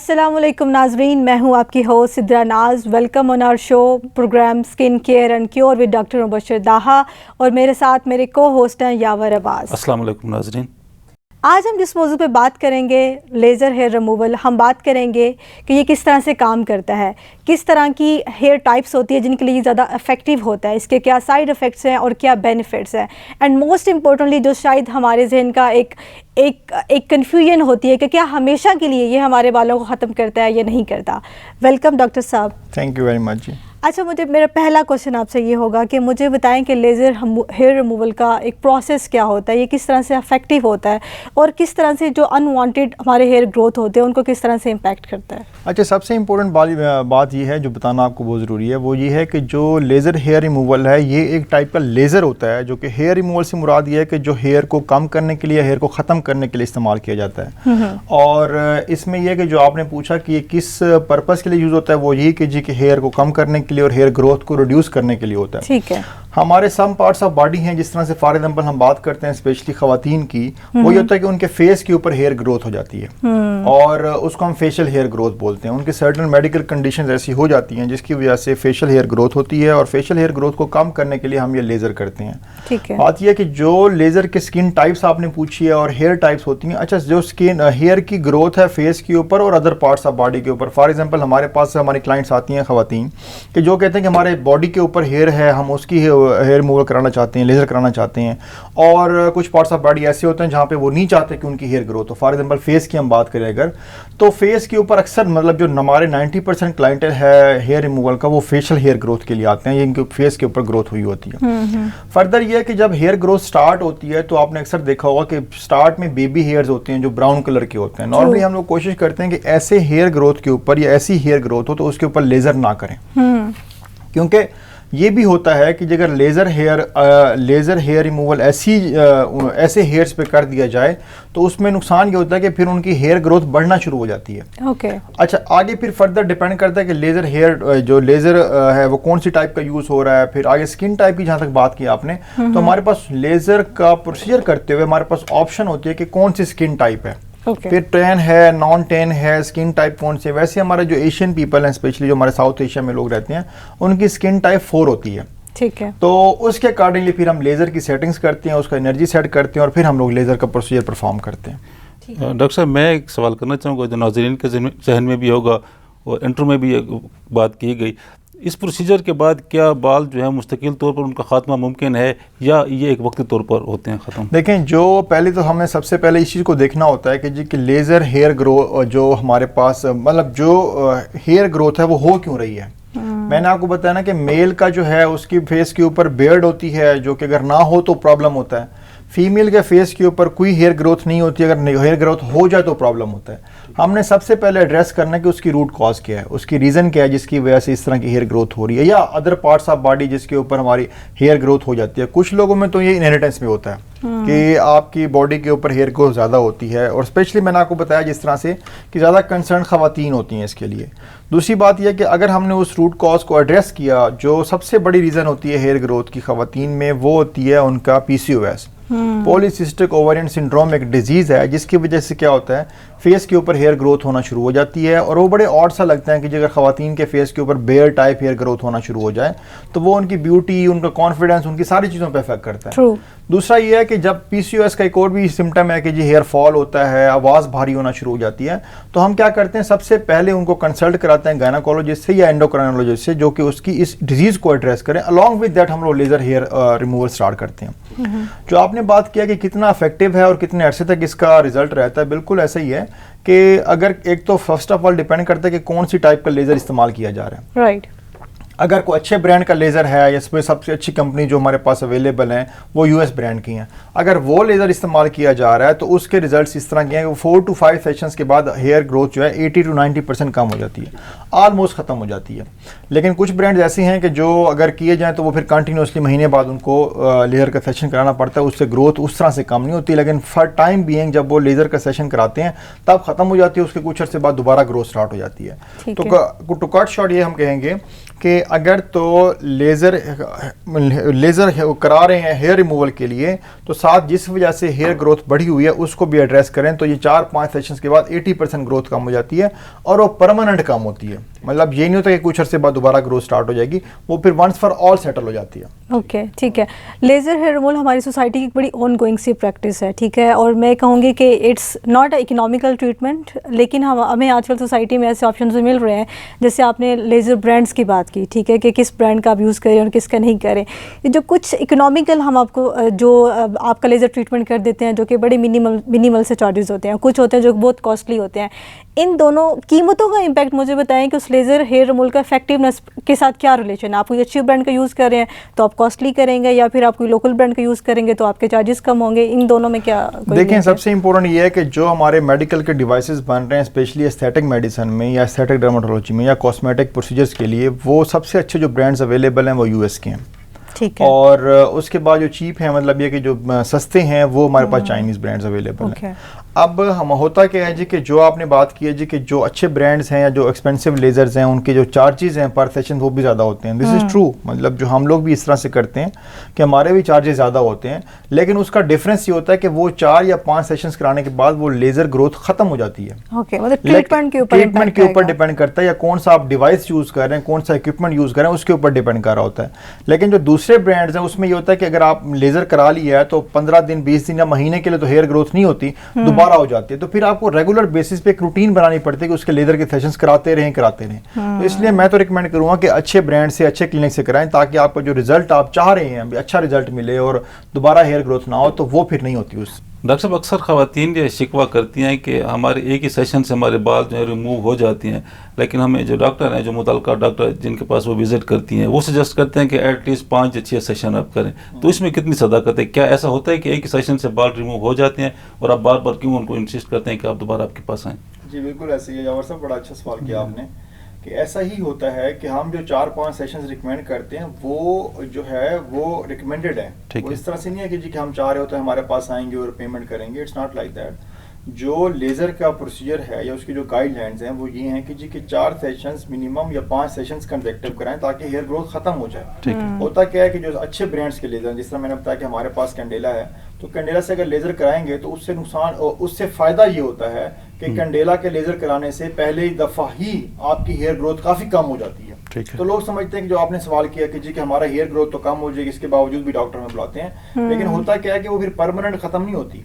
अस्सलामुअलैकुम नाजरीन, मैं हूं आपकी host Sidra Naaz. Welcome on our show programme skin care and cure with doctor Mubashar Daha और मेरे साथ मेरे को होस्ट हैं यावर अब्बास। अस्सलामुअलैकुम नाजरीन। आज हम जिस मौजू पे बात करेंगे लेज़र हेयर रिमूवल, हम बात करेंगे कि ये किस तरह से काम करता है, किस तरह की हेयर टाइप्स होती है जिनके लिए ज़्यादा इफ़ेक्टिव होता है, इसके क्या साइड इफ़ेक्ट्स हैं और क्या बेनिफिट्स हैं, एंड मोस्ट इम्पोर्टेंटली जो शायद हमारे जहन का एक कन्फ्यूजन होती है कि क्या हमेशा के लिए ये हमारे बालों को ख़त्म करता है या नहीं करता। वेलकम डॉक्टर साहब। थैंक यू वेरी मच जी। अच्छा, मेरा पहला क्वेश्चन आपसे ये होगा कि मुझे बताएं कि लेज़र हेयर रिमूवल का एक प्रोसेस क्या होता है, ये किस तरह से इफेक्टिव होता है और किस तरह से जो अनवांटेड हमारे हेयर ग्रोथ होते हैं उनको किस तरह से इम्पैक्ट करता है। अच्छा, सबसे इम्पोर्टेंट बात ये है जो बताना आपको बहुत ज़रूरी है, वो ये है कि जो लेज़र हेयर रिमूवल है ये एक टाइप का लेज़र होता है जो कि हेयर रिमूवल से मुराद ये है कि जो हेयर को कम करने के लिए, हेयर को ख़त्म करने के लिए इस्तेमाल किया जाता है। और इसमें यह कि जो आपने पूछा कि ये किस पर्पज़ के लिए यूज़ होता है, वो यही कि जी कि हेयर को कम करने के लिए और हेयर ग्रोथ को रिड्यूस करने के लिए होता है। ठीक है। हमारे सम पार्ट्स ऑफ बॉडी हैं, जिस तरह से फॉर एग्जांपल हम बात करते हैं स्पेशली खवातीन की, वो ये होता है कि उनके फेस के ऊपर हेयर ग्रोथ हो जाती है और उसको हम फेशियल हेयर ग्रोथ बोलते हैं। उनके सर्टेन मेडिकल कंडीशंस ऐसी हो जाती हैं जिसकी वजह से फेशियल हेयर ग्रोथ होती है और फेशियल हेयर ग्रोथ को कम करने के लिए हम ये लेज़र करते हैं। ठीक है। बात यह है कि जो लेज़र के स्किन टाइप्स आपने पूछी है और हेयर टाइप्स होती हैं। अच्छा, जो स्किन हेयर की ग्रोथ है फेस के ऊपर और अदर पार्ट्स ऑफ बॉडी के ऊपर, फॉर एग्जाम्पल हमारे पास हमारी क्लाइंट्स आती हैं खवातीन कि जो कहते हैं कि हमारे बॉडी के ऊपर हेयर है, हम उसकी हेयर रिमूवल कराना चाहते हैं, लेज़र कराना चाहते हैं, और कुछ पार्ट्स ऑफ बॉडी ऐसे होते हैं जहाँ पे वो नहीं चाहते कि उनकी हेयर ग्रोथ हो। फॉर एग्जांपल फेस की हम बात करें अगर, तो फेस के ऊपर अक्सर मतलब जो हमारे 90% क्लाइंटेल है हेयर रिमूवल का, वो फेशियल हेयर ग्रोथ के लिए आते हैं, इनके फेस के ऊपर ग्रोथ हुई होती है। फर्दर ये है कि जब हेयर ग्रोथ स्टार्ट होती है तो आपने अक्सर देखा होगा कि स्टार्ट में बेबी हेयर्स होते हैं जो ब्राउन कलर के होते हैं। नॉर्मली हम लोग कोशिश करते हैं कि ऐसे हेयर ग्रोथ के ऊपर या ऐसी हेयर ग्रोथ हो तो उसके ऊपर लेज़र ना करें, क्योंकि ये भी होता है कि अगर लेज़र हेयर रिमूवल ऐसे हेयर्स पे कर दिया जाए तो उसमें नुकसान ये होता है कि फिर उनकी हेयर ग्रोथ बढ़ना शुरू हो जाती है। ओके। अच्छा, आगे फिर फर्दर डिपेंड करता है कि लेज़र है वो कौन सी टाइप का यूज़ हो रहा है। फिर आगे स्किन टाइप की जहाँ तक बात की आपने, तो हमारे पास लेज़र का प्रोसीजर करते हुए हमारे पास ऑप्शन होती है कि कौन सी स्किन टाइप है। फिर टैन है, नॉन टैन है, स्किन टाइप कौन से। वैसे हमारे जो एशियन पीपल हैं, स्पेशली जो हमारे साउथ एशिया में लोग रहते हैं, उनकी स्किन टाइप 4 होती है। ठीक है। तो उसके अकॉर्डिंगली फिर हम लेज़र की सेटिंग्स करते हैं, उसका एनर्जी सेट करते हैं और फिर हम लोग लेज़र का प्रोसीजर परफॉर्म करते हैं। डॉक्टर साहब, मैं एक सवाल करना चाहूँगा जो नाज़रीन के जहन में भी होगा और इंट्रो में भी बात की गई, इस प्रोसीजर के बाद क्या बाल जो है मुस्तकिल तौर पर उनका खात्मा मुमकिन है या ये एक वक्ती तौर पर होते हैं ख़त्म? देखें, जो पहले तो हमें सबसे पहले इस चीज़ को देखना होता है कि जी कि लेज़र हेयर ग्रोथ जो हमारे पास मतलब जो हेयर ग्रोथ है वो हो क्यों रही है। मैंने आपको बताया ना कि मेल का जो है उसकी फेस के ऊपर बियर्ड होती है जो कि अगर ना हो तो प्रॉब्लम होता है। फीमेल के फेस के ऊपर कोई हेयर ग्रोथ नहीं होती, अगर हेयर ग्रोथ हो जाए तो प्रॉब्लम होता है। हमने सबसे पहले एड्रेस करना है कि उसकी रूट कॉज क्या है, उसकी रीज़न क्या है जिसकी वजह से इस तरह की हेयर ग्रोथ हो रही है, या अदर पार्ट्स ऑफ बॉडी जिसके ऊपर हमारी हेयर ग्रोथ हो जाती है। कुछ लोगों में तो ये इनहेरिटेंस में होता है कि आपकी बॉडी के ऊपर हेयर ग्रोथ ज़्यादा होती है, और स्पेशली मैंने आपको बताया जिस तरह से कि ज़्यादा कंसर्न खवातीन होती हैं इसके लिए। दूसरी बात यह कि अगर हमने उस रूट कॉज को एड्रेस किया, जो सबसे बड़ी रीज़न होती है हेयर ग्रोथ की खवातीन में, वो होती है उनका PCOS, पॉलीसिस्टिक ओवरियन सिंड्रोम। एक डिजीज़ है जिसकी वजह से क्या होता है, फेस के ऊपर हेयर ग्रोथ होना शुरू हो जाती है, और वो बड़े ऑड सा लगता है कि अगर खवातीन के फेस के ऊपर बेयर टाइप हेयर ग्रोथ होना शुरू हो जाए तो वो उनकी ब्यूटी, उनका कॉन्फिडेंस, उनकी सारी चीज़ों पे इफेक्ट करता है। दूसरा ये है कि जब PCOS का एक और भी सिम्टम है कि जी हेयर फॉल होता है, आवाज़ भारी होना शुरू हो जाती है, तो हम क्या करते हैं, सबसे पहले उनको कंसल्ट कराते हैं गायनाकोलॉजिस्ट से या एंडोक्राइनोलॉजिस्ट से, जो कि उसकी इस डिजीज़ को एड्रेस करें। अलॉन्ग विद दैट हम लोग लेज़र हेयर रिमूवल स्टार्ट करते हैं। जो आपने बात किया कि कितना इफेक्टिव है और कितने अरसे तक इसका रिजल्ट रहता है, बिल्कुल ऐसा ही है कि अगर एक तो फर्स्ट ऑफ ऑल डिपेंड करता है कि कौन सी टाइप का लेज़र इस्तेमाल किया जा रहा है। राइट। अगर कोई अच्छे ब्रांड का लेज़र है या इसमें सबसे अच्छी कंपनी जो हमारे पास अवेलेबल हैं वो US ब्रांड की हैं, अगर वो लेज़र इस्तेमाल किया जा रहा है तो उसके रिजल्ट्स इस तरह के हैं कि 4 to 5 सेशंस के बाद हेयर ग्रोथ जो है 80 to 90% कम हो जाती है, ऑलमोस्ट ख़त्म हो जाती है। लेकिन कुछ ब्रांड्स ऐसे हैं कि जो अगर किए जाएँ तो वो फिर कंटिन्यूसली महीने बाद उनको लेज़र का सेशन कराना पड़ता है, उससे ग्रोथ उस तरह से कम नहीं होती। लेकिन फॉर टाइम बीइंग जब वो लेज़र का सेशन कराते हैं तब ख़त्म हो जाती है, उसके कुछ अर्से बाद दोबारा ग्रोथ स्टार्ट हो जाती है। तो टू कट शॉर्ट ये हम कहेंगे कि अगर तो लेज़र करा रहे हैं हेयर रिमूवल के लिए, तो साथ जिस वजह से हेयर ग्रोथ बढ़ी हुई है उसको भी एड्रेस करें, तो ये 4-5 सेशंस के बाद 80% ग्रोथ कम हो जाती है और वो परमानेंट कम होती है। मतलब ये नहीं होता कि कुछ अर्से बाद दोबारा ग्रोथ स्टार्ट हो जाएगी, वो फिर वंस फॉर ऑल सेटल हो जाती है। ओके, ठीक है। लेज़र हेयर रिमूवल हमारी सोसाइटी की एक बड़ी ऑन गोइंग सी प्रैक्टिस है, ठीक है, और मैं कहूँगी कि it's not a economical treatment, लेकिन हमें आजकल सोसाइटी में ऐसे ऑप्शन मिल रहे हैं। जैसे आपने लेज़र ब्रांड्स की बात की, ठीक है, कि किस ब्रांड का आप यूज़ करें और किसका नहीं करें। ये जो कुछ इकोनॉमिकल हम आपको जो आपका लेज़र ट्रीटमेंट कर देते हैं, जो कि बड़े मिनिमल से चार्जेस होते हैं, कुछ होते हैं जो बहुत कॉस्टली होते हैं। इन दोनों कीमतों का इम्पैक्ट मुझे बताएं कि उस लेज़र हेयर रिमूवल का इफेक्टिवनेस के साथ क्या रिलेशन है। आप कोई अच्छी ब्रांड का यूज़ कर रहे हैं तो आप कॉस्टली करेंगे, या फिर आप कोई लोकल ब्रांड का यूज़ करेंगे तो आपके चार्जेस कम होंगे। इन दोनों में क्या देखें, सबसे इंपॉर्टेंट ये है कि जो हमारे मेडिकल के डिवाइसेस बन रहे हैं, स्पेशली एस्थेटिक मेडिसिन में या एस्थेटिक डर्मेटोलॉजी में या कॉस्मेटिक प्रोसीजर्स के लिए, वो सबसे अच्छे जो ब्रांड्स अवेलेबल हैं वो यूएस के हैं। ठीक है। और उसके बाद जो चीप हैं, मतलब ये कि जो सस्ते हैं, वो हमारे पास चाइनीज़ ब्रांड्स अवेलेबल हैं। अब हम होता क्या है जी कि जो आपने बात की है जी कि जो अच्छे ब्रांड्स हैं या जो एक्सपेंसिव लेज़र्स हैं, उनके जो चार्जेस हैं पर सेशन वो भी ज़्यादा होते हैं। दिस इज़ ट्रू, मतलब जो हम लोग भी इस तरह से करते हैं कि हमारे भी चार्जेस ज़्यादा होते हैं, लेकिन उसका डिफरेंस ये होता है कि वो 4 या 5 सेशंस कराने के बाद वो लेज़र ग्रोथ ख़त्म हो जाती है। ओके, मतलब ट्रीटमेंट के ऊपर डिपेंड करता है, या कौन सा आप डिवाइस यूज़ कर रहे हैं, कौन सा इक्विपमेंट यूज़ कर रहे हैं, उसके ऊपर डिपेंड कर रहा होता है। लेकिन जो दूसरे ब्रांड्स हैं उसमें ये होता है कि अगर आप लेज़र करा लिया है तो 15 दिन 20 दिन या महीने के लिए तो हेयर ग्रोथ नहीं होती, दोबारा हो जाती है। तो फिर आपको रेगुलर बेसिस पे एक रूटीन बनानी पड़ती है कि उसके लेज़र के सेशंस कराते रहें। तो इसलिए मैं तो रिकमेंड करूँगा कि अच्छे ब्रांड से, अच्छे क्लिनिक से कराएं, ताकि आपको जो रिजल्ट आप चाह रहे हैं, अच्छा रिजल्ट मिले और दोबारा हेयर ग्रोथ ना हो, तो वो फिर नहीं होती उस। डॉक्टर साहब, अक्सर ख़वातीन ये शिकवा करती हैं कि हमारे एक ही सेशन से हमारे बाल जो है रिमूव हो जाती हैं, लेकिन हमें जो डॉक्टर हैं, जो मुतल्लिका डॉक्टर जिनके पास वो विज़िट करती हैं, वो सजेस्ट करते हैं कि एटलीस्ट 5 या 6 सेशन आप करें। तो इसमें कितनी सदाकत है? क्या ऐसा होता है कि एक ही सेशन से बाल रिमूव हो जाते हैं और आप बार बार क्यों उनको इंसिस्ट करते हैं कि आप दोबारा आपके पास आएँ? जी बिल्कुल ऐसे ही है यावर साहब, बड़ा अच्छा सवाल किया आपने कि ऐसा ही होता है कि हम जो 4-5 सेशंस रिकमेंड करते हैं वो जो है वो रिकमेंडेड है। वो इस तरह से नहीं है कि जी कि हम चाह रहे होते हैं हमारे पास आएंगे और पेमेंट करेंगे। It's not like that. जो लेज़र का प्रोसीजर है या उसकी जो गाइडलाइंस हैं वो ये हैं कि जी कि 4 सेशंस मिनिमम या 5 सेशंस कंसेक्टिव कराएं ताकि हेयर ग्रोथ खत्म हो जाए। होता क्या है कि जो अच्छे ब्रांड्स के लेज़र, जिस तरह मैंने बताया कि हमारे पास कैंडेला है, तो कैंडेला से अगर लेज़र कराएंगे तो उससे नुकसान, उससे फ़ायदा ये होता है कि कैंडेला के लेज़र कराने से पहले दफ़ा ही आपकी हेयर ग्रोथ काफ़ी कम हो जाती है। तो लोग समझते हैं कि जो आपने सवाल किया कि जी कि हमारा हेयर ग्रोथ तो कम हो जाएगी, इसके बावजूद भी डॉक्टर हमें बुलाते हैं, लेकिन होता क्या है कि वो फिर परमानेंट ख़त्म नहीं होती।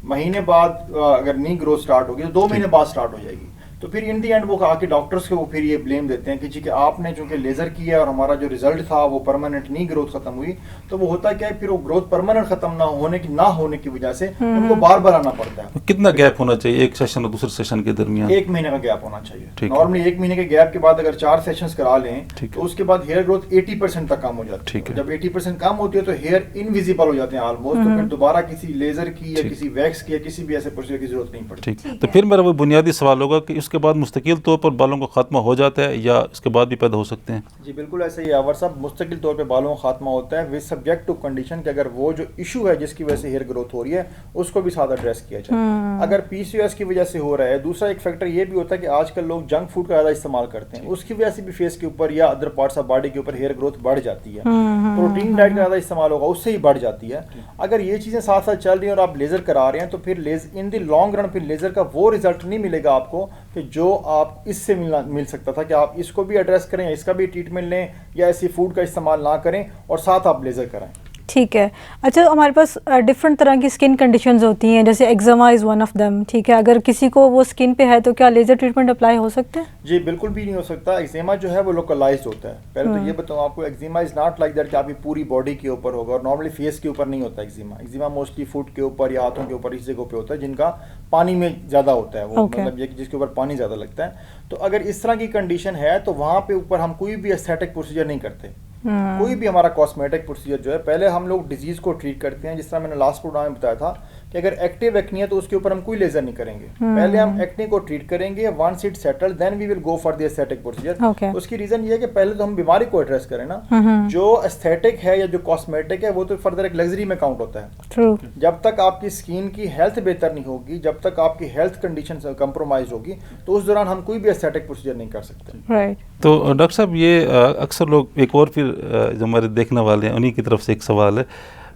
महीने बाद अगर नी ग्रोथ स्टार्ट होगी तो 2 महीने बाद स्टार्ट हो जाएगी। तो फिर इन दी एंड वो आके डॉक्टर्स को वो फिर ये ब्लेम देते हैं कि जी कि आपने चूंकि लेज़र किया और हमारा जो रिजल्ट था वो परमानेंट नी ग्रोथ खत्म हुई। तो वो होता क्या है, फिर वो ग्रोथ परमानेंट खत्म ना होने की वजह से उनको बार बार आना पड़ता है। कितना गैप होना चाहिए एक सेशन और दूसरे सेशन के दरमियान? 1 महीने का गैप होना चाहिए। नॉर्मली 1 महीने के गैप के बाद अगर 4 सेशंस करा लें तो उसके बाद हेयर ग्रोथ 80% तक कम हो जाती है। जब 80% कम होती है तो हेयर इनविजिबल हो जाते हैं ऑलमोस्ट, तो फिर दोबारा किसी लेजर की या किसी वैक्स की या किसी भी ऐसे प्रोसीजर की जरूरत नहीं पड़ती। तो फिर मेरा वो बुनियादी सवाल होगा कि उसके बाद मुस्तकिल तौर पर बालों का खात्मा हो जाता है या इसके बाद भी पैदा हो सकते हैं? जी बिल्कुल ऐसे ही यावर साहब, मुस्तकिल तौर पे बालों का खात्मा होता है विद सब्जेक्ट टू कंडीशन कि अगर वो जो इशू है जिसकी वजह से हेयर ग्रोथ हो रही है उसको भी साथ एड्रेस किया जाए। अगर पीसीओएस की वजह से हो रहा है, दूसरा एक फैक्टर ये भी होता है कि आजकल लोग जंक फूड का ज़्यादा इस्तेमाल करते हैं, उसकी वजह से भी फेस के ऊपर या अदर पार्ट्स ऑफ बॉडी के ऊपर हेयर ग्रोथ बढ़ जाती है। प्रोटीन डाइट का ज़्यादा इस्तेमाल होगा उससे ही बढ़ जाती है। अगर ये चीज़ें साथ साथ चल रही हैं और आप लेज़र करा रहे हैं तो फिर इन द लॉन्ग रन फिर लेज़र का वो रिजल्ट नहीं मिलेगा आपको कि जो आप इससे मिल सकता था कि आप इसको भी एड्रेस करें या इसका भी ट्रीटमेंट लें या ऐसी फूड का इस्तेमाल ना करें और साथ आप लेज़र कराएं। ठीक है। अच्छा, हमारे पास डिफरेंट तरह की स्किन कंडीशंस होती हैं, जैसे eczema is one of them, ठीक है। अगर किसी को वो स्किन पे है तो क्या लेज़र ट्रीटमेंट अप्लाई हो सकता है? जी बिल्कुल भी नहीं हो सकता। एक्जिमा जो है वो लोकलाइज्ड होता है। पहले तो ये बताऊँ आपको, eczema is not like that कि आपकी पूरी बॉडी के ऊपर होगा, और नॉर्मली फेस के ऊपर नहीं होता एक्जिमा। एक्जिमा मोस्टली फुट के ऊपर या हाथों के ऊपर इस जगह पे होता है जिनका पानी में ज़्यादा होता है वो, मतलब जिसके ऊपर पानी ज़्यादा लगता है। तो अगर इस तरह की कंडीशन है तो वहाँ पे ऊपर हम कोई भी एस्थेटिक प्रोसीजर नहीं करते। कोई भी हमारा कॉस्मेटिक प्रोसीजर जो है, पहले हम लोग डिजीज़ को ट्रीट करते हैं। जिस तरह मैंने लास्ट प्रोग्राम में बताया था कि अगर एक्टिव एक्ने है तो उसके ऊपर हम कोई लेजर नहीं करेंगे, पहले हम एक्ने को ट्रीट करेंगे, once it settle then we will go for the aesthetic procedure. उसकी रीजन ये है कि पहले तो हम बीमारी को एड्रेस करें ना, जो एस्थेटिक है या जो कॉस्मेटिक है वो तो फर्दर एक लग्जरी में काउंट होता है। True. जब तक आपकी स्किन की हेल्थ बेहतर नहीं होगी, जब तक आपकी हेल्थ कंडीशन कंप्रोमाइज होगी, तो उस दौरान हम कोई भी एस्थेटिक प्रोसीजर नहीं कर सकते। राइट। तो डॉक्टर साहब ये अक्सर लोग एक और फिर जो हमारे देखने वाले हैं उन्हीं की तरफ से एक सवाल है,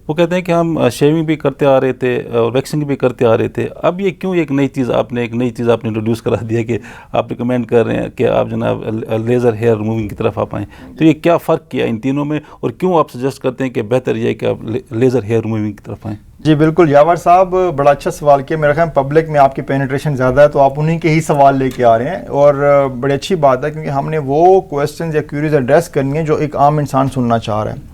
वो कहते हैं कि हम शेविंग भी करते आ रहे थे और वैक्सिंग भी करते आ रहे थे, अब ये क्यों एक नई चीज़ आपने इंट्रोड्यूस करा दिया कि आप रिकमेंड कर रहे हैं कि आप जनाब लेज़र हेयर रिमूविंग की तरफ आप आएँ, तो ये क्या फ़र्क किया इन तीनों में और क्यों आप सजेस्ट करते हैं कि बेहतर ये है कि आप लेज़र हेयर रिमूविंग की तरफ आएँ? जी बिल्कुल यावर साहब, बड़ा अच्छा सवाल किया। मेरा ख्याल पब्लिक में आपकी पेनिट्रेशन ज़्यादा है तो आप उन्हीं के ही सवाल लेके आ रहे हैं और बड़ी अच्छी बात है, क्योंकि हमने वो क्वेश्चन या क्यूरीज एड्रेस करनी है जो एक आम इंसान सुनना चाह रहा है।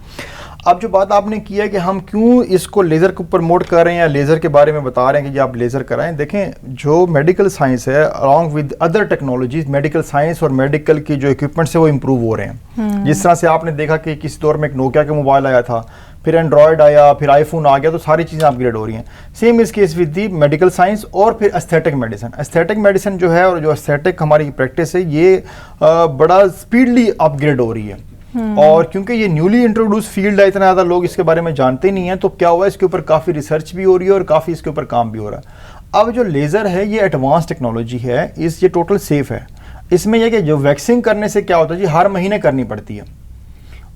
अब जो बात आपने की है कि हम क्यों इसको लेज़र को प्रमोट कर रहे हैं या लेज़र के बारे में बता रहे हैं कि जी आप लेज़र कराएं, देखें जो मेडिकल साइंस है along with other technologies, medical science और मेडिकल की जो इक्विपमेंट्स है वो इम्प्रूव हो रहे हैं। जिस तरह से आपने देखा कि किसी दौर में एक नोकिया का मोबाइल आया था, फिर एंड्रॉयड आया, फिर आईफोन आ गया, तो सारी चीज़ें अपग्रेड हो रही हैं। सेम इस case with the medical science और फिर एस्थेटिक मेडिसिन। एस्थेटिक मेडिसिन जो है और जो एस्थेटिक हमारी प्रैक्टिस है ये बड़ा स्पीडली अपग्रेड हो रही है। और क्योंकि ये न्यूली इंट्रोड्यूस फील्ड है, इतना ज़्यादा लोग इसके बारे में जानते नहीं हैं, तो क्या हुआ इसके ऊपर काफ़ी रिसर्च भी हो रही है और काफ़ी इसके ऊपर काम भी हो रहा है। अब जो लेज़र है ये एडवांस टेक्नोलॉजी है, ये टोटल सेफ है। इसमें यह कि जो वैक्सिंग करने से क्या होता है जी, हर महीने करनी पड़ती है।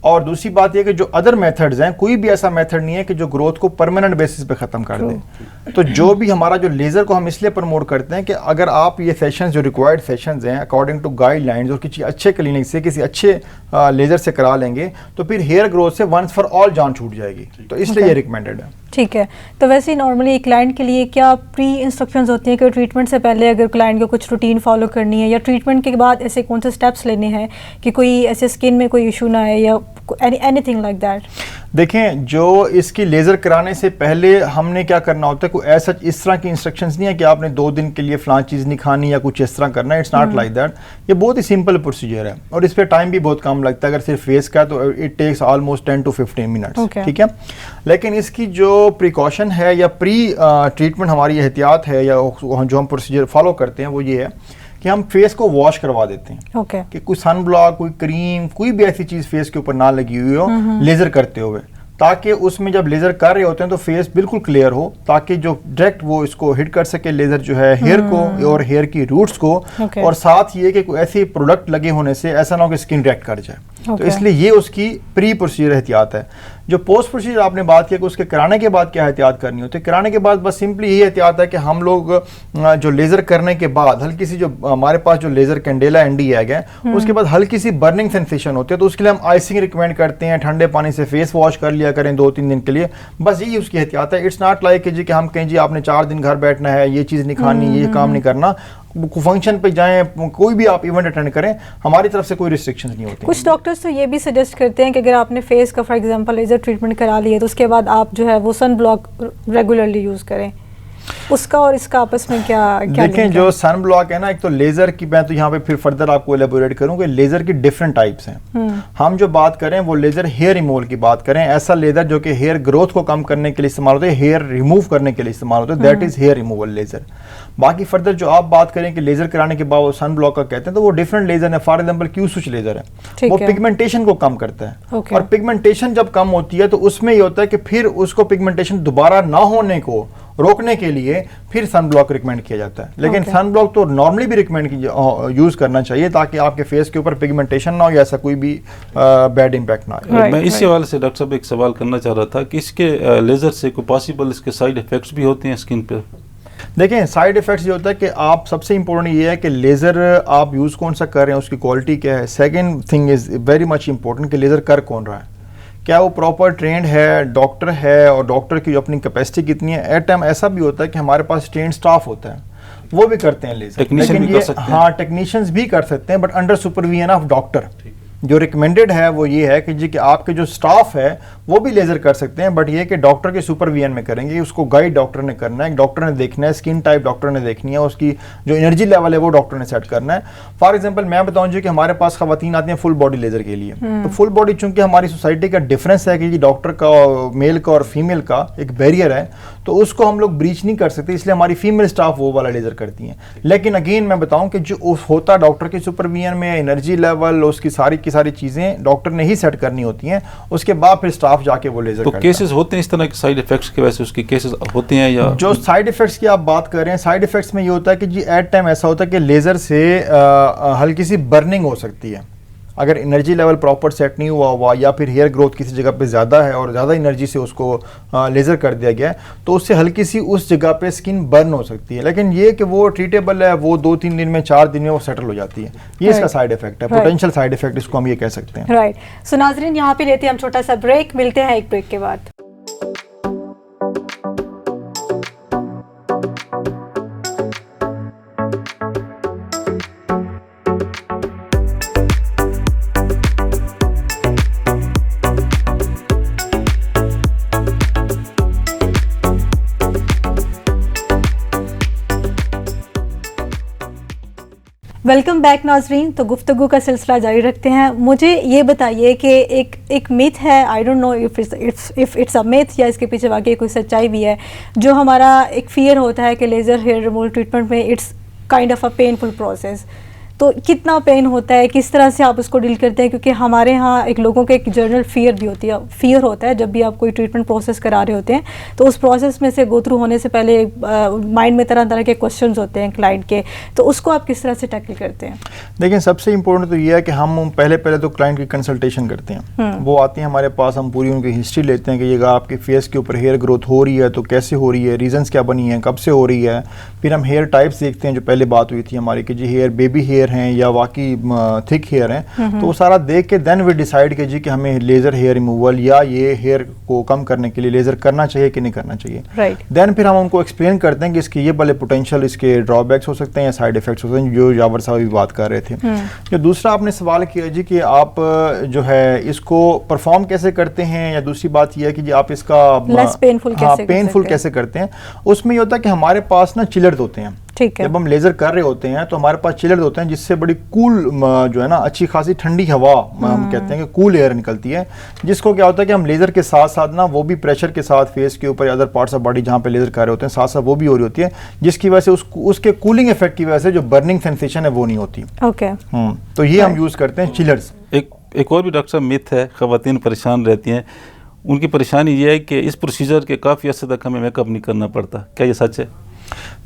और दूसरी बात यह कि जो अदर मेथड्स हैं, कोई भी ऐसा मेथड नहीं है कि जो ग्रोथ को परमानेंट बेसिस पे ख़त्म कर दे। तो जो भी हमारा जो लेज़र को हम इसलिए प्रमोट करते हैं कि अगर आप ये सेशंस जो रिक्वायर्ड सेशंस हैं अकॉर्डिंग टू गाइडलाइंस और किसी अच्छे क्लिनिक से किसी अच्छे लेज़र से करा लेंगे तो फिर हेयर ग्रोथ से वंस फॉर ऑल जान छूट जाएगी। तो इसलिए ये रिकमेंडेड है। ठीक है। तो वैसे नॉर्मली एक क्लाइंट के लिए क्या प्री इंस्ट्रक्शंस होती हैं कि ट्रीटमेंट से पहले अगर क्लाइंट को कुछ रूटीन फॉलो करनी है, या ट्रीटमेंट के बाद ऐसे कौन से स्टेप्स लेने हैं कि कोई ऐसे स्किन में कोई इशू ना आए या एनीथिंग लाइक दैट? देखें, जो इसकी लेज़र कराने से पहले हमने क्या करना होता है, कोई ऐसा इस तरह की इंस्ट्रक्शंस नहीं है कि आपने 2 दिन के लिए फलां चीज़ नहीं खानी या कुछ इस तरह करना है। It's not like that. ये बहुत ही सिंपल प्रोसीजर है और इस पर टाइम भी बहुत कम लगता है। अगर सिर्फ फेस का तो it takes almost 10 to 15 minutes. ठीक है। लेकिन इसकी जो प्रिकॉशन है या प्री ट्रीटमेंट हमारी एहतियात है या जो हम प्रोसीजर फॉलो करते हैं वो ये है कि हम फेस को वॉश करवा देते हैं। कि कोई सन ब्लॉक, कोई क्रीम, कोई भी ऐसी चीज़ फेस के ऊपर ना लगी हुई हो लेज़र करते हुए, ताकि उसमें जब लेज़र कर रहे होते हैं तो फेस बिल्कुल क्लियर हो, ताकि जो डायरेक्ट वो इसको हिट कर सके लेज़र जो है हेयर को और हेयर की रूट्स को। और साथ ये कि कोई ऐसे प्रोडक्ट लगे होने से ऐसा ना हो कि स्किन रिएक्ट कर जाए। तो इसलिए ये उसकी प्री प्रोसीजर एहतियात है। जो पोस्ट प्रोसीजर आपने बात किया कि उसके कराने के बाद क्या एहतियात करनी होती है, कराने के बाद बस सिंपली यही एहतियात है कि हम लोग जो लेज़र करने के बाद हल्की सी, जो हमारे पास जो लेज़र कैंडेला एनडी है उसके बाद हल्की सी बर्निंग सेंसेशन होती है, तो उसके लिए हम आइसिंग रिकमेंड करते हैं। ठंडे पानी से फेस वॉश कर लिया करें 2-3 दिन के लिए, बस यही उसकी एहतियात है। इट्स नॉट लाइक जी कि हम कहें जी आपने 4 दिन घर बैठना है, ये चीज़ नहीं खानी, ये काम नहीं करना। फंक्शन पे जाएं, कोई भी आप इवेंट अटेंड करें, हमारी तरफ से कोई रिस्ट्रिक्शंस नहीं होती। कुछ डॉक्टर्स तो ये भी सजेस्ट करते हैं कि अगर आपने फेस का फॉर एग्जांपल लेज़र ट्रीटमेंट करा लिया तो उसके बाद आप जो है वो सन ब्लॉक रेगुलरली यूज़ करें। उसका और इसका आपस में क्या देखें, जो सन ब्लॉक है ना, एक तो लेज़र की, मैं तो यहाँ पे फिर फर्दर आपको एलेबोरेट करूँ कि लेज़र की डिफरेंट टाइप्स हैं। हम जो बात करें वो लेज़र हेयर रिमूवल की बात करें, ऐसा लेज़र जो कि हेयर ग्रोथ को कम करने के लिए इस्तेमाल होता है, हेयर रिमूव करने के लिए इस्तेमाल होता है, that is here removal laser. बाकी फर्दर जो आप बात करें कि लेज़र कराने के बाद सन ब्लॉक का कहते हैं, तो वो डिफरेंट लेज़र है। For example Q switch laser है, वो पिगमेंटेशन को कम करता है। और पिगमेंटेशन जब कम होती है तो उसमें ये होता है कि फिर उसको पिगमेंटेशन दोबारा ना होने को रोकने के लिए फिर सन ब्लॉक रिकमेंड किया जाता है। लेकिन सन ब्लॉक तो नॉर्मली भी रिकमेंड यूज करना चाहिए ताकि आपके फेस के ऊपर पिगमेंटेशन ना हो या ऐसा कोई भी बैड इम्पैक्ट ना आए। मैं इसी हवाले से डॉक्टर साहब एक सवाल करना चाह रहा था कि इसके लेज़र से कोई पॉसिबल इसके साइड इफेक्ट्स भी होते हैं स्किन पे? देखें, साइड इफेक्ट्स ये होता है कि आप, सबसे इंपॉर्टेंट ये है कि लेज़र आप यूज़ कौन सा कर रहे हैं, उसकी क्वालिटी क्या है। Second thing is very much important कि लेज़र कर कौन रहा है, क्या वो प्रॉपर ट्रेंड है, डॉक्टर है, और डॉक्टर की अपनी कैपेसिटी कितनी है। एट टाइम ऐसा भी होता है कि हमारे पास ट्रेंड स्टाफ होता है, वो भी करते हैं लेज़र, लेकिन ये हाँ टेक्नीशियंस भी कर सकते हैं but under supervision of doctor. जो रिकमेंडेड है वो ये है कि जी कि आपके जो स्टाफ है वो भी लेज़र कर सकते हैं, बट ये कि डॉक्टर के सुपरविजन में करेंगे, उसको गाइड डॉक्टर ने करना है, डॉक्टर ने देखना है, स्किन टाइप डॉक्टर ने देखनी है, उसकी जो एनर्जी लेवल है वो डॉक्टर ने सेट करना है। फॉर एग्जांपल मैं बताऊं जी कि हमारे पास खवातीन आती हैं फुल बॉडी लेज़र के लिए, तो फुल बॉडी चूंकि हमारी सोसाइटी का डिफरेंस है कि डॉक्टर का मेल का और फीमेल का एक बैरियर है, तो उसको हम लोग ब्रीच नहीं कर सकते, इसलिए हमारी फीमेल स्टाफ वो वाला लेज़र करती हैं। लेकिन अगेन मैं बताऊं कि जो होता डॉक्टर के सुपरविजन में, एनर्जी लेवल, उसकी सारी की सारी चीज़ें डॉक्टर ने ही सेट करनी होती हैं, उसके बाद फिर स्टाफ जाके वो लेज़र तो केसेस होते हैं इस तरह के साइड इफेक्ट्स की वजह से, उसके केसेस होते हैं या जो साइड इफेक्ट्स की आप बात कर रहे हैं, साइड इफेक्ट्स में ये होता है कि जी एट टाइम ऐसा होता है कि लेज़र से हल्की सी बर्निंग हो सकती है, अगर एनर्जी लेवल प्रॉपर सेट नहीं हुआ या फिर हेयर ग्रोथ किसी जगह पे ज़्यादा है और ज़्यादा एनर्जी से उसको लेज़र कर दिया गया है, तो उससे हल्की सी उस जगह पे स्किन बर्न हो सकती है। लेकिन ये कि वो ट्रीटेबल है, वो 2-3 दिन में, 4 दिन में वो सेटल हो जाती है। ये इसका साइड इफेक्ट है, पोटेंशियल साइड इफेक्ट इसको हम ये कह सकते हैं। राइट। सो नाज़रीन, यहाँ पे लेते हैं हम छोटा सा ब्रेक, मिलते हैं एक ब्रेक के बाद। वेलकम बैक नाजरीन। तो गुफ्तगू का सिलसिला जारी रखते हैं। मुझे ये बताइए कि एक मिथ है, I don't know if it's a myth या इसके पीछे वाकई कोई सच्चाई भी है, जो हमारा एक फ़ियर होता है कि लेज़र हेयर रिमूवल ट्रीटमेंट में it's kind of a painful process. तो कितना पेन होता है, किस तरह से आप उसको डील करते हैं? क्योंकि हमारे यहाँ एक लोगों के एक जनरल फ़ियर होता है जब भी आप कोई ट्रीटमेंट प्रोसेस करा रहे होते हैं, तो उस प्रोसेस में से गो थ्रू होने से पहले माइंड में तरह तरह के क्वेश्चंस होते हैं क्लाइंट के, तो उसको आप किस तरह से टैकल करते हैं? देखिए, सबसे इम्पोर्टेंट तो ये है कि हम पहले तो क्लाइंट की कंसल्टेशन करते हैं। वो आती हैं हमारे पास, हम पूरी उनकी हिस्ट्री लेते हैं कि ये आपके फेस के ऊपर हेयर ग्रोथ हो रही है तो कैसे हो रही है, रीजंस क्या बनी है, कब से हो रही है। फिर हम हेयर टाइप्स देखते हैं, जो पहले बात हुई थी हमारी कि जी हेयर बेबी हेयर हैं या वाकई थिक हेयर हैं, तो वो सारा देख के देन वी डिसाइड कि जी कि हमें लेज़र हेयर रिमूवल या ये हेयर को कम करने के लिए लेज़र करना चाहिए कि नहीं करना चाहिए। राइट। देन फिर हम उनको एक्सप्लेन करते हैं कि इसके ये वाले पोटेंशियल इसके ड्रॉबैक्स हो सकते हैं या साइड इफेक्ट्स हो सकते हैं, जो जावर साहब भी बात कर रहे थे। जो दूसरा आपने सवाल किया जी कि आप जो है इसको परफॉर्म कैसे करते हैं, या दूसरी बात यह है कि जी आप इसका पेनफुल कैसे करते हैं। उसमें ये होता है कि हमारे पास ना चिलर्स होते हैं। ठीक है। जब हम लेज़र कर रहे होते हैं तो हमारे पास चिलर्स होते हैं, जिससे बड़ी कूल जो है ना अच्छी खासी ठंडी हवा, हम कहते हैं कि कूल एयर निकलती है, जिसको क्या होता है कि हम लेज़र के साथ साथ ना वो भी प्रेशर के साथ फेस के ऊपर या अदर पार्ट्स ऑफ बॉडी जहाँ पे लेज़र कर रहे होते हैं साथ साथ वो भी हो रही होती है, जिसकी वजह से उसके कूलिंग इफेक्ट की वजह से जो बर्निंग सेंसेशन है वो नहीं होती। ओके। तो ये हम यूज़ करते हैं चिलर्स। एक और भी डॉक्टर साहब मिथ है, ख़वातीन परेशान रहती हैं, उनकी परेशानी ये है कि इस प्रोसीजर के काफ़ी अर्से तक हमें मेकअप नहीं करना पड़ता, क्या ये सच है?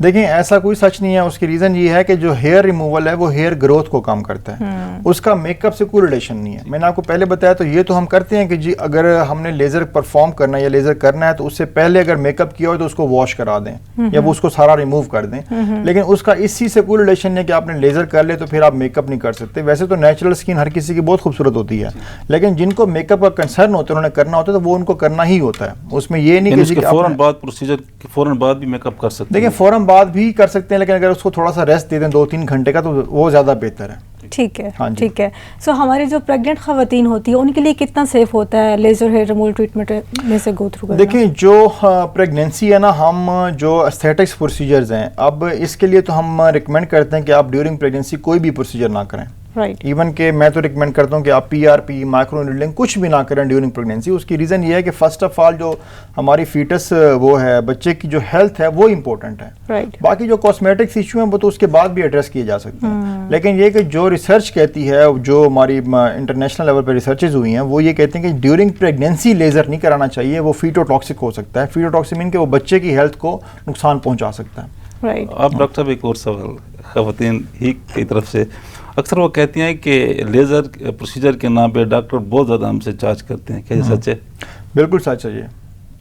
देखिए, ऐसा कोई सच नहीं है। उसकी रीज़न ये है कि जो हेयर रिमूवल है वो हेयर ग्रोथ को कम करता है, उसका मेकअप से कोई रिलेशन नहीं है। मैंने आपको पहले बताया, तो ये तो हम करते हैं कि जी अगर हमने लेज़र परफॉर्म करना है या लेज़र करना है तो उससे पहले अगर मेकअप किया हो तो उसको वॉश करा दें या वो उसको सारा रिमूव कर दें। लेकिन उसका इसी से कोई रिलेशन नहीं है कि आपने लेज़र कर ले तो फिर आप मेकअप नहीं कर सकते। वैसे तो नेचुरल स्किन हर किसी की बहुत खूबसूरत होती है, लेकिन जिनको मेकअप का कंसर्न होता है, उन्होंने करना होता है, तो वो उनको करना ही होता है। उसमें ये नहीं कि फौरन बाद प्रोसीजर के फौरन बाद भी मेकअप कर सकते हैं। देखिए, फौरन बाद भी कर सकते हैं, लेकिन अगर उसको थोड़ा सा रेस्ट दे दें 2-3 घंटे का तो वो ज़्यादा बेहतर है। ठीक है। हाँ, ठीक है। सो हमारी जो प्रेग्नेंट ख़वातीन होती है उनके लिए कितना सेफ होता है लेज़र हेयर रिमूवल ट्रीटमेंट में से गो थ्रू करना? देखिए, जो प्रेगनेंसी है ना, हम जो एस्थेटिक्स प्रोसीजर्स हैं, अब इसके लिए तो हम रिकमेंड करते हैं कि आप ड्यूरिंग प्रेगनेंसी कोई भी प्रोसीजर ना करें। राइट। इवन के मैं तो रिकमेंड करता हूँ कि आप PRP, माइक्रो नीडलिंग कुछ भी ना करें ड्यूरिंग प्रेगनेंसी। उसकी रीज़न ये है कि फर्स्ट ऑफ ऑल जो हमारी फीटस वो है, बच्चे की जो हेल्थ है वो इम्पोर्टेंट है। राइट। बाकी जो कॉस्मेटिक्स इशू हैं वो तो उसके बाद भी एड्रेस किए जा सकते हैं, लेकिन ये कि जो रिसर्च कहती है, जो हमारी इंटरनेशनल लेवल पर रिसर्चेज हुई हैं, वो ये कहते हैं कि ड्यूरिंग प्रेगनेंसी लेज़र नहीं कराना चाहिए, वो फीटोटॉक्सिक हो सकता है। फीटोटॉक्सिक मीन कि वो बच्चे की हेल्थ को नुकसान पहुँचा सकता है। राइट। आप डॉक्टर साहब एक और सवाल ख़वातीन ही की तरफ से, अक्सर वो कहती हैं कि लेज़र प्रोसीजर के नाम पे डॉक्टर बहुत ज़्यादा हमसे चार्ज करते हैं, क्या ये सच है? बिल्कुल सच है। ये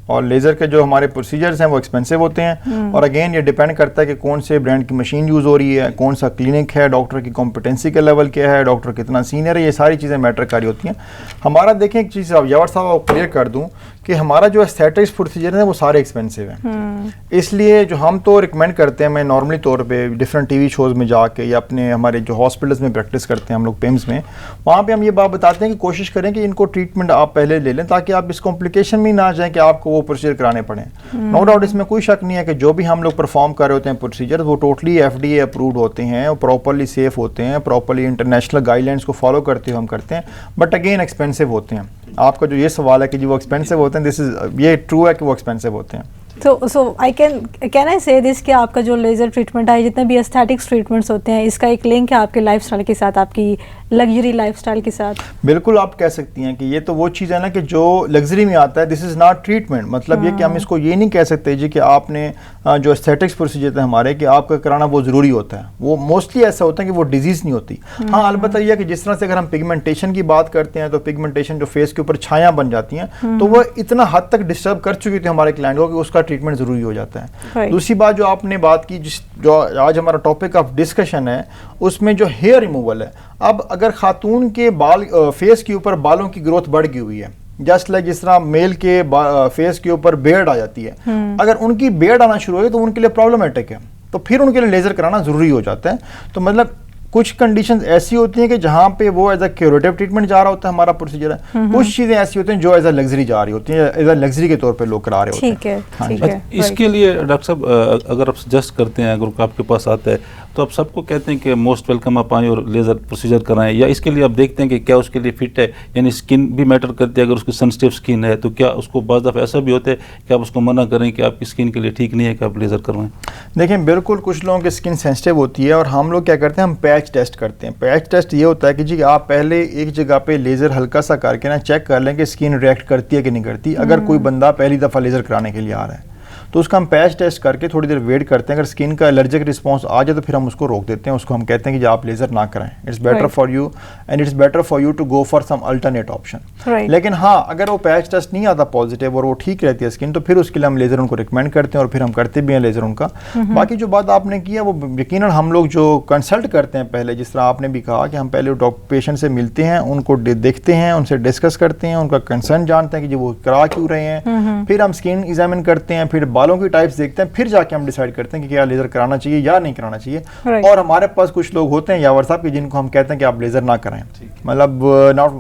और लेज़र के जो हमारे प्रोसीजर्स हैं वो एक्सपेंसिव होते हैं। और अगेन ये डिपेंड करता है कि कौन से ब्रांड की मशीन यूज़ हो रही है, कौन सा क्लिनिक है, डॉक्टर की कॉम्पिटेंसी का लेवल क्या है, डॉक्टर कितना सीनियर है, ये सारी चीज़ें मैटर कर रही होती हैं। हमारा देखें एक चीज़ यावर साहब आपको क्लियर कर दूँ कि हमारा जो एस्थेटिक्स प्रोसीजर है वो सारे एक्सपेंसिव हैं। इसलिए जो हम तो रिकमेंड करते हैं, मैं नॉर्मली तौर पे डिफरेंट टीवी शोज़ में जाके या अपने हमारे जो हॉस्पिटल्स में प्रैक्टिस करते हैं हम लोग पिम्स में, वहाँ पे हम ये बात बताते हैं कि कोशिश करें कि इनको ट्रीटमेंट आप पहले ले लें ताकि आप इस कॉम्प्लिकेशन में ना जाएं कि आपको वो प्रोसीजर कराने पड़े। नो डाउट इसमें कोई शक नहीं है कि जो भी हम लोग परफॉर्म कर रहे होते हैं प्रोसीजर वो टोटली FDA अप्रूव्ड होते हैं और प्रॉपरली सेफ होते हैं, प्रॉपरली इंटरनेशनल गाइडलाइंस को फॉलो करते हुए हम करते हैं, बट अगेन एक्सपेंसिव होते हैं। आपका जो ये सवाल है कि जी वो एक्सपेंसिव होते हैं, दिस इज ये ट्रू है कि वो एक्सपेंसिव होते हैं। सो आई कैन आई से दिस कि आपका जो लेज़र ट्रीटमेंट है, जितने भी एस्थेटिक्स ट्रीटमेंट्स होते हैं, इसका एक लिंक है आपके लाइफस्टाइल के साथ, आपकी लग्जरी लाइफस्टाइल के साथ? बिल्कुल आप कह सकती हैं कि ये तो वो चीज़ है ना कि जो लग्जरी में आता है, दिस इज़ नॉट ट्रीटमेंट। मतलब ये कि हम इसको ये नहीं कह सकते जी कि आपने जो एस्थेटिक्स प्रोसीजर है हमारे कि आपका कराना वो ज़रूरी होता है। वो मोस्टली ऐसा होता है कि वो डिजीज़ नहीं होती। हाँ, अलबत्ता यह कि जिस तरह से अगर हम पिगमेंटेशन की बात करते हैं तो पिगमेंटेशन जो फेस के ऊपर छाया बन जाती हैं तो वो इतना हद तक डिस्टर्ब कर चुकी थी हमारे क्लाइंट को कि उसका ट्रीटमेंट ज़रूरी हो जाता है। दूसरी बात जो आपने बात की, जो आज हमारा टॉपिक ऑफ डिस्कशन है, उसमें जो हेयर रिमूवल है, अब अगर खातून के बाल फेस के ऊपर बालों की ग्रोथ बढ़ गई हुई है, जस्ट लाइक जिस तरह मेल के फेस के ऊपर बेयर्ड आ जाती है, अगर उनकी बेयर्ड आना शुरू हो गई तो उनके लिए प्रॉब्लमेटिक है, तो फिर उनके लिए लेज़र कराना ज़रूरी हो जाता है। तो मतलब कुछ कंडीशंस ऐसी होती हैं कि जहाँ पे वो एज अ क्यूरेटिव ट्रीटमेंट जा रहा होता है हमारा प्रोसीजर है, कुछ चीज़ें ऐसी होती हैं जो एज अ लग्जरी जा रही होती हैं, एज अ लग्जरी के तौर पे लोग करा रहे होते हैं। ठीक है, हाँ ठीक जी। है। इसके लिए डॉक्टर साहब अगर आप सजेस्ट करते हैं, अगर आपके पास आता है तो आप सबको कहते हैं कि मोस्ट वेलकम आप आएँ और लेज़र प्रोसीजर कराएं, या इसके लिए आप देखते हैं कि क्या उसके लिए फिट है, यानी स्किन भी मैटर करती है? अगर उसकी सेंसिटिव स्किन है तो क्या उसको बाज़ दफ़ा ऐसा भी होता है कि आप उसको मना करें कि आपकी स्किन के लिए ठीक नहीं है कि आप लेज़र करवाएं? देखिए बिल्कुल, कुछ लोगों की स्किन सेंसिटिव होती है और हम लोग क्या करते हैं, हम पैच टेस्ट करते हैं। पैच टेस्ट ये होता है कि जी आप पहले एक जगह पे लेज़र हल्का सा करके ना चेक कर लें कि स्किन रिएक्ट करती है कि नहीं करती। अगर कोई बंदा पहली दफ़ा लेज़र कराने के लिए आ रहा है तो उसका हम पैच टेस्ट करके थोड़ी देर वेट करते हैं। अगर स्किन का एलर्जिक रिस्पांस आ जाए तो फिर हम उसको रोक देते हैं, उसको हम कहते हैं कि आप लेज़र ना कराएं, it's better for you and it's better for you to go for some alternate option. लेकिन हाँ, अगर वो पैच टेस्ट नहीं आता पॉजिटिव और वो ठीक रहती है स्किन, तो फिर उसके लिए हम लेज़र उनको रिकमेंड करते हैं और फिर हम करते भी हैं लेज़र उनका। बाकी जो बात आपने की है वो यकीनन हम लोग जो कंसल्ट करते हैं पहले, जिस तरह आपने भी कहा कि हम पहले पेशेंट से मिलते हैं, उनको देखते हैं, उनसे डिस्कस करते हैं, उनका कंसर्न जानते हैं कि वो करा क्यों रहे हैं, फिर हम स्किन एग्जामिन करते हैं, फिर बालों की टाइप्स देखते हैं, फिर जाके हम डिसाइड करते हैं कि क्या लेज़र कराना चाहिए या नहीं कराना चाहिए। और हमारे पास कुछ लोग होते हैं यावर साहब कि जिनको हम कहते हैं कि आप लेज़र ना कराएं, मतलब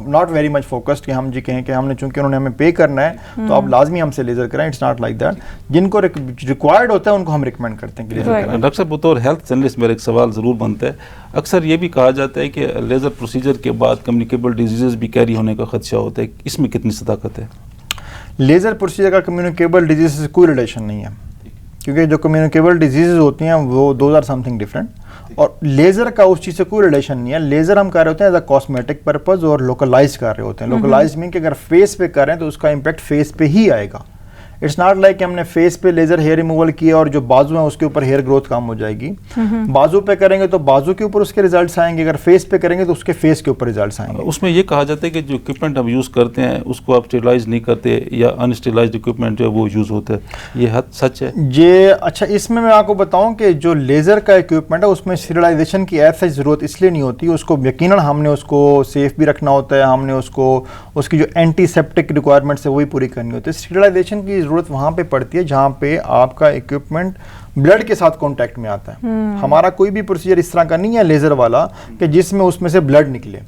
नॉट वेरी मच फोकस्ड कि हम जी कहें कि हमने, चूंकि उन्होंने हमें पे करना है तो आप लाजमी हमसे लेज़र कराएं। It's not like that. जिनको रिक्वायर्ड होता है उनको हम रिकमेंड करते हैं कि लेज़र कराएं। डॉक्टर साहब, बतौर हेल्थ जर्नलिस्ट मेरा एक सवाल ज़रूर बनता है, अक्सर ये भी कहा जाता है कि लेज़र प्रोसीजर के बाद कम्युनिकेबल डिजीज़ भी कैरी होने का खदशा होता है, इसमें कितनी सदाकत है? लेज़र प्रोसीजर का कम्युनिकेबल डिजीज से कोई रिलेशन नहीं है, क्योंकि जो कम्युनिकेबल डिजीज़ होती हैं वो दोज आर समथिंग डिफरेंट, और लेज़र का उस चीज़ से कोई रिलेशन नहीं है। लेज़र हम कर रहे होते हैं एज अ कॉस्मेटिक पर्पज़ और लोकलाइज कर रहे होते हैं। लोकलाइज मीन कि अगर फेस पे कर रहे हैं तो उसका इम्पैक्ट फेस पे ही आएगा। इट्स नॉट लाइक कि हमने फेस पे लेज़र हेयर रिमूवल किया और जो बाजू है उसके ऊपर हेयर ग्रोथ कम हो जाएगी। बाजू पे करेंगे तो बाजू के ऊपर उसके रिजल्ट्स आएंगे, अगर फेस पे करेंगे तो उसके फेस के ऊपर रिजल्ट्स आएंगे। उसमें ये कहा जाता है कि जो इक्विपमेंट हम यूज़ करते हैं उसको आप स्टेरिलाइज नहीं करते, या अनस्टेरिलाइज्ड इक्विपमेंट जो है वो यूज़ होता है, ये हद सच है? ये अच्छा, इसमें मैं आपको बताऊं कि जो लेज़र का इक्विपमेंट है उसमें स्टेरिलाइजेशन की ऐसी ज़रूरत इसलिए नहीं होती। उसको यकीनन हमने उसको सेफ भी रखना होता है, हमने उसको उसकी जो एंटीसेप्टिक रिक्वायरमेंट्स है वही पूरी करनी होती है। स्टेरिलाइजेशन की ज़रूरत वहाँ पे पड़ती है जहाँ पे आपका इक्विपमेंट ब्लड के साथ कांटेक्ट में आता है। हमारा कोई भी प्रोसीजर इस तरह का नहीं है लेज़र वाला कि जिसमें उसमें से ब्लड निकले,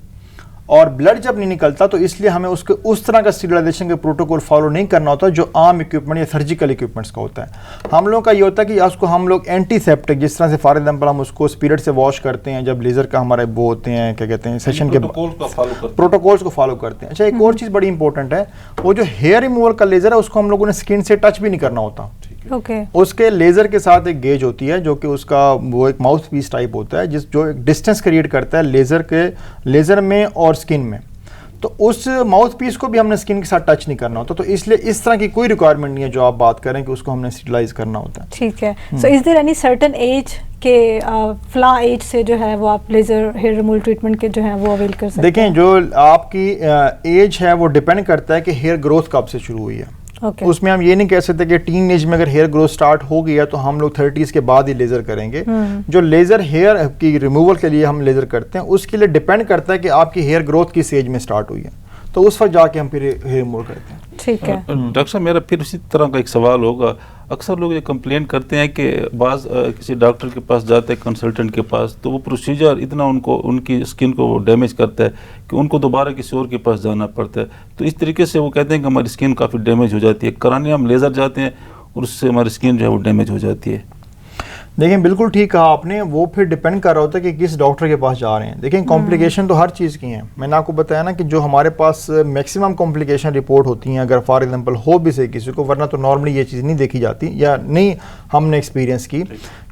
और ब्लड जब नहीं निकलता तो इसलिए हमें उसके उस तरह का स्टेरिलाइजेशन के प्रोटोकॉल फॉलो नहीं करना होता जो आम इक्विपमेंट या सर्जिकल इक्विपमेंट्स का होता है। हम लोग का ये होता है कि उसको हम लोग एंटीसेप्टिक, जिस तरह से फॉर एग्जाम्पल हम उसको स्पिरिट से वॉश करते हैं जब लेज़र का हमारे वो होते हैं, क्या कहते हैं, सेशन के प्रोटोकॉल्स को फॉलो करते हैं। अच्छा, एक और चीज़ बड़ी इंपॉर्टेंट है, वो जो हेयर रिमूवल का लेज़र है उसको हम लोगों ने स्किन से टच भी नहीं करना होता। उसके लेज़र के साथ एक गेज होती है जो कि उसका वो एक माउथ पीस टाइप होता है जो एक डिस्टेंस क्रिएट करता है लेज़र में और स्किन में। तो उस माउथ पीस को भी हमने स्किन के साथ टच नहीं करना होता, तो इसलिए इस तरह की कोई रिक्वायरमेंट नहीं है जो आप बात करें कि उसको हमने स्टेरिलाइज करना होता है। ठीक है। So is there any certain age के फ्ला एज से जो है वो आप लेज़र हेयर रिमूवल ट्रीटमेंट के जो है वो अवेल कर सकते हैं? देखें, जो आपकी एज है वो डिपेंड करता है कि हेयर ग्रोथ कब से शुरू हुई है। Okay. उसमें हम ये नहीं कह सकते कि टीन एज में अगर हेयर ग्रोथ स्टार्ट हो गया तो हम लोग 30s के बाद ही लेज़र करेंगे। जो लेज़र हेयर की रिमूवल के लिए हम लेज़र करते हैं उसके लिए डिपेंड करता है कि आपकी हेयर ग्रोथ किस एज में स्टार्ट हुई है, तो उस वक्त जाके हम फिर हेयर रिमूवल करते हैं। ठीक है डॉक्टर साहब, मेरा फिर इसी तरह का एक सवाल होगा। अक्सर लोग ये कंप्लेन करते हैं कि बाज़ किसी डॉक्टर के पास जाते हैं, कंसल्टेंट के पास, तो वो प्रोसीजर इतना उनकी स्किन को डैमेज करता है कि उनको दोबारा किसी और के पास जाना पड़ता है। तो इस तरीके से वो कहते हैं कि हमारी स्किन काफ़ी डैमेज हो जाती है, कराने हम लेज़र जाते हैं और उससे हमारी स्किन जो है वो डैमेज हो जाती है। देखिए बिल्कुल ठीक कहा आपने, वो फिर डिपेंड कर रहा होता है कि किस डॉक्टर के पास जा रहे हैं। देखिए कॉम्प्लिकेशन तो हर चीज़ की हैं, मैंने आपको बताया ना कि जो हमारे पास मैक्सिमम कॉम्प्लिकेशन रिपोर्ट होती हैं, अगर फॉर एग्जांपल हो भी सही किसी को, वरना तो नॉर्मली ये चीज़ नहीं देखी जाती या नहीं हमने एक्सपीरियंस की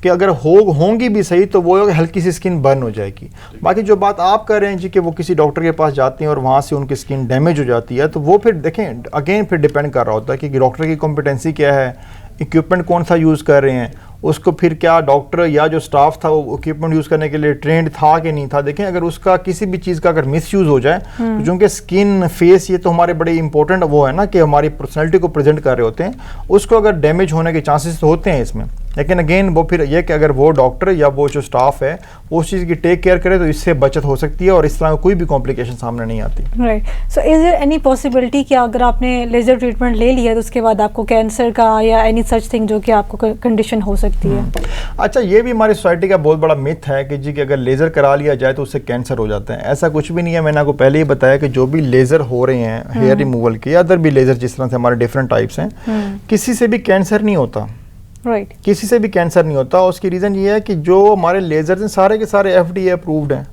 कि अगर होंगी भी सही तो वो हल्की सी स्किन बर्न हो जाएगी। बाकी जो बात आप कर रहे हैं जी कि वो किसी डॉक्टर के पास जाते हैं और वहाँ से उनकी स्किन डैमेज हो जाती है, तो वो फिर देखें अगेन फिर डिपेंड कर रहा होता है कि डॉक्टर की कॉम्पिटेंसी क्या है, इक्विपमेंट कौन सा यूज़ कर रहे हैं, उसको फिर क्या डॉक्टर या जो स्टाफ था वो इक्विपमेंट यूज़ करने के लिए ट्रेंड था कि नहीं था। देखें अगर उसका किसी भी चीज़ का अगर मिसयूज़ हो जाए तो चूँकि स्किन फेस ये तो हमारे बड़े इंपॉर्टेंट वो है ना कि हमारी पर्सनैलिटी को प्रेजेंट कर रहे होते हैं, उसको अगर डैमेज होने के चांसेस तो होते हैं इसमें। लेकिन अगेन वो फिर ये कि अगर वो डॉक्टर या वो जो स्टाफ है वो उस चीज़ की टेक केयर करे तो इससे बचत हो सकती है और इस तरह की कोई भी कॉम्प्लिकेशन सामने नहीं आती। Right. So is there any possibility कि अगर आपने लेज़र ट्रीटमेंट ले लिया तो उसके बाद आपको कैंसर का या एनी सच थिंग जो कि आपको कंडीशन हो सकती है? अच्छा, ये भी हमारी सोसाइटी का बहुत बड़ा मिथ है कि जी कि अगर लेज़र करा लिया जाए तो उससे कैंसर हो जाता है। ऐसा कुछ भी नहीं है। मैंने आपको पहले ही बताया कि जो भी लेज़र हो रहे हैं हेयर रिमूवल के या अदर भी लेज़र जिस तरह से हमारे डिफरेंट टाइप्स हैं, किसी से भी कैंसर नहीं होता। राइट। किसी से भी कैंसर नहीं होता। उसकी रीज़न ये है कि जो हमारे लेज़र्स हैं सारे के सारे FDA अप्रूव्ड हैं,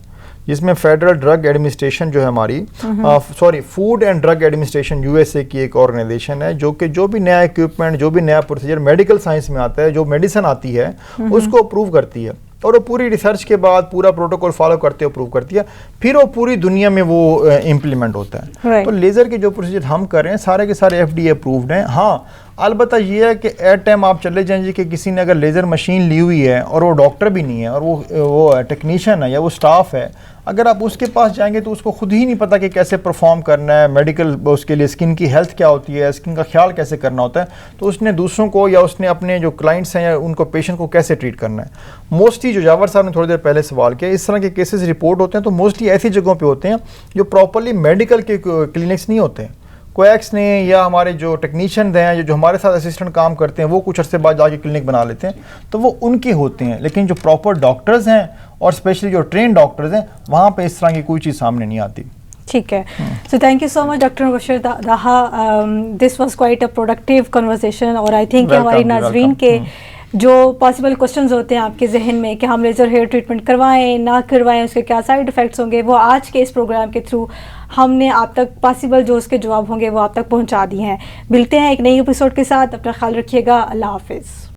जिसमें फेडरल ड्रग एडमिनिस्ट्रेशन जो है हमारी food and drug administration USA की एक ऑर्गेनाइजेशन है जो कि जो भी नया इक्विपमेंट, जो भी नया प्रोसीजर मेडिकल साइंस में आता है, जो मेडिसिन आती है उसको अप्रूव करती है और वो पूरी रिसर्च के बाद पूरा प्रोटोकॉल फॉलो करते अप्रूव करती है, फिर वो पूरी दुनिया में वो इम्प्लीमेंट होता है। तो लेज़र के जो प्रोसीजर हम कर रहे हैं सारे के सारे FDA अप्रूव्ड हैं। हाँ, अलबत्ता ये है कि एट टाइम आप चले जाएंगे कि किसी ने अगर लेज़र मशीन ली हुई है और वो डॉक्टर भी नहीं है और वो टेक्नीशियन है या वो स्टाफ है, अगर आप उसके पास जाएंगे तो उसको खुद ही नहीं पता कि कैसे परफॉर्म करना है, मेडिकल उसके लिए स्किन की हेल्थ क्या होती है, स्किन का ख्याल कैसे करना होता है, तो उसने दूसरों को या उसने अपने जो क्लाइंट्स हैं या उनको पेशेंट को कैसे ट्रीट करना है। मोस्टली जो जावर साहब ने थोड़ी देर पहले सवाल किया, इस तरह के केसेस रिपोर्ट होते हैं तो मोस्टली ऐसी जगहों पर होते हैं जो प्रॉपरली मेडिकल के क्लिनिक्स नहीं होते हैं। कोएक्स ने या हमारे जो टेक्नीशियन हैं जो हमारे साथ असिस्टेंट काम करते हैं वो कुछ अर्से बाद जाके क्लिनिक बना लेते हैं, तो वो उनके होते हैं। लेकिन जो प्रॉपर डॉक्टर्स हैं और स्पेशली जो ट्रेन डॉक्टर्स हैं वहाँ पे इस तरह की कोई चीज़ सामने नहीं आती। ठीक है। So thank you so much doctor Mubashar Daha. This was quite a productive conversation और आई थिंक हमारी नाजरीन के जो पॉसिबल क्वेश्चंस होते हैं आपके जहन में कि हम लेज़र हेयर ट्रीटमेंट करवाएं ना करवाएं, उसके क्या साइड इफ़ेक्ट्स होंगे, वो आज के इस प्रोग्राम के थ्रू हमने आप तक पॉसिबल जो उसके जवाब होंगे वो आप तक पहुंचा दिए हैं। मिलते हैं एक नई एपिसोड के साथ, अपना ख्याल रखिएगा। अल्लाह हाफिज़।